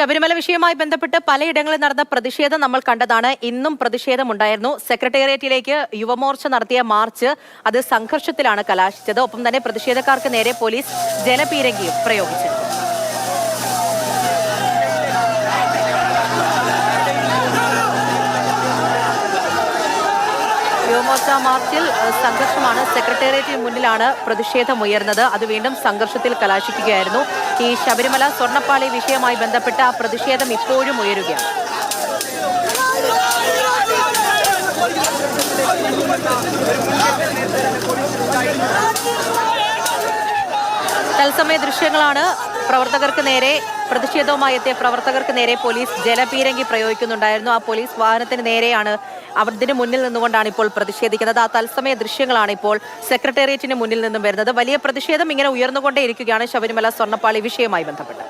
ശബരിമല വിഷയവുമായി ബന്ധപ്പെട്ട് പലയിടങ്ങളിൽ നടന്ന പ്രതിഷേധം നമ്മൾ കണ്ടതാണ്. ഇന്നും പ്രതിഷേധമുണ്ടായിരുന്നു. സെക്രട്ടേറിയറ്റിലേക്ക് യുവമോർച്ച നടത്തിയ മാർച്ച് അത് സംഘർഷത്തിലാണ് കലാശിച്ചത്. ഒപ്പം തന്നെ പ്രതിഷേധക്കാർക്ക് നേരെ പോലീസ് ജലപീരങ്കിയും പ്രയോഗിച്ചു. യുവമോർച്ച മാർച്ചിൽ സംഘർഷമാണ്. സെക്രട്ടേറിയറ്റിന് മുന്നിലാണ് പ്രതിഷേധമുയർന്നത്. അത് വീണ്ടും സംഘർഷത്തിൽ കലാശിക്കുകയായിരുന്നു. ഈ ശബരിമല സ്വർണ്ണപ്പാളി വിഷയവുമായി ബന്ധപ്പെട്ട ആ പ്രതിഷേധം ഇപ്പോഴും ഉയരുകയാണ്. തത്സമയ ദൃശ്യങ്ങളാണ്. പ്രവർത്തകർക്ക് നേരെ പ്രതിഷേധവുമായി എത്തിയ പ്രവർത്തകർക്ക് നേരെ പോലീസ് ജലപീരങ്കി പ്രയോഗിക്കുന്നുണ്ടായിരുന്നു. ആ പോലീസ് വാഹനത്തിന് നേരെയാണ് അതിന് മുന്നിൽ നിന്നുകൊണ്ടാണ് ഇപ്പോൾ പ്രതിഷേധിക്കുന്നത്. ആ തത്സമയ ദൃശ്യങ്ങളാണ് ഇപ്പോൾ സെക്രട്ടേറിയറ്റിന് മുന്നിൽ നിന്നും വരുന്നത്. വലിയ പ്രതിഷേധം ഇങ്ങനെ ഉയർന്നുകൊണ്ടേയിരിക്കുകയാണ് ശബരിമല സ്വർണ്ണപ്പാളി വിഷയവുമായി ബന്ധപ്പെട്ട്.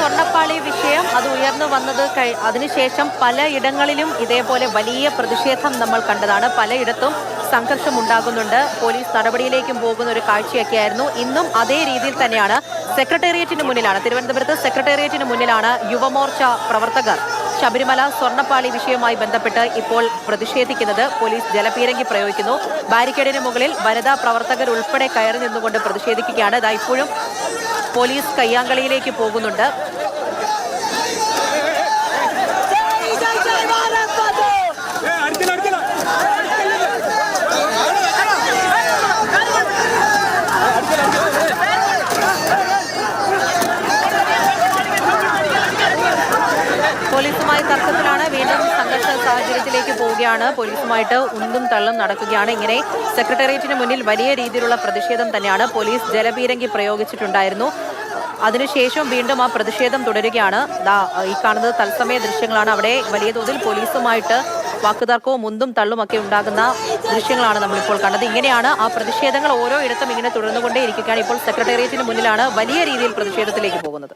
സ്വർണ്ണപ്പാളി വിഷയം അത് ഉയർന്നു വന്നത് അതിനുശേഷം പലയിടങ്ങളിലും ഇതേപോലെ വലിയ പ്രതിഷേധം നമ്മൾ കണ്ടതാണ്. പലയിടത്തും സംഘർഷം ഉണ്ടാകുന്നുണ്ട്. പോലീസ് നടപടിയിലേക്കും പോകുന്ന ഒരു കാഴ്ചയൊക്കെയായിരുന്നു. ഇന്നും അതേ രീതിയിൽ തന്നെയാണ്. സെക്രട്ടേറിയറ്റിന് മുന്നിലാണ്, തിരുവനന്തപുരത്ത് സെക്രട്ടേറിയറ്റിന് മുന്നിലാണ് യുവമോർച്ച പ്രവർത്തകർ ശബരിമല സ്വർണ്ണപ്പാളി വിഷയവുമായി ബന്ധപ്പെട്ട് ഇപ്പോൾ പ്രതിഷേധിക്കുന്നത്. പോലീസ് ജലപീരങ്കി പ്രയോഗിക്കുന്നു. ബാരിക്കേഡിന് മുകളിൽ വനിതാ പ്രവർത്തകർ ഉൾപ്പെടെ കയറി നിന്നുകൊണ്ട് പ്രതിഷേധിക്കുകയാണ്. ഇതാ ഇപ്പോഴും പോലീസ് കയ്യാങ്കളിയിലേക്ക് പോകുന്നുണ്ട്. പോലീസുമായി തർക്കത്തിലാണ്. വീണ്ടും സംഘർഷ സാഹചര്യത്തിലേക്ക് പോവുകയാണ്. പോലീസുമായിട്ട് ഉന്തും തള്ളും നടക്കുകയാണ്. ഇങ്ങനെ സെക്രട്ടേറിയറ്റിന് മുന്നിൽ വലിയ രീതിയിലുള്ള പ്രതിഷേധം തന്നെയാണ്. പോലീസ് ജലപീരങ്കി പ്രയോഗിച്ചിട്ടുണ്ടായിരുന്നു. അതിനുശേഷം വീണ്ടും ആ പ്രതിഷേധം തുടരുകയാണ്. ഈ കാണുന്നത് തത്സമയ ദൃശ്യങ്ങളാണ്. അവിടെ വലിയ തോതിൽ പോലീസുമായിട്ട് വാക്കുതർക്കവും ഉന്തും തള്ളുമൊക്കെ ഉണ്ടാകുന്ന ദൃശ്യങ്ങളാണ് നമ്മളിപ്പോൾ കണ്ടത്. ഇങ്ങനെയാണ് ആ പ്രതിഷേധങ്ങൾ ഓരോ ഇടത്തും ഇങ്ങനെ തുടർന്നുകൊണ്ടേയിരിക്കുകയാണ്. ഇപ്പോൾ സെക്രട്ടേറിയറ്റിന് മുന്നിലാണ് വലിയ രീതിയിൽ പ്രതിഷേധത്തിലേക്ക് പോകുന്നത്.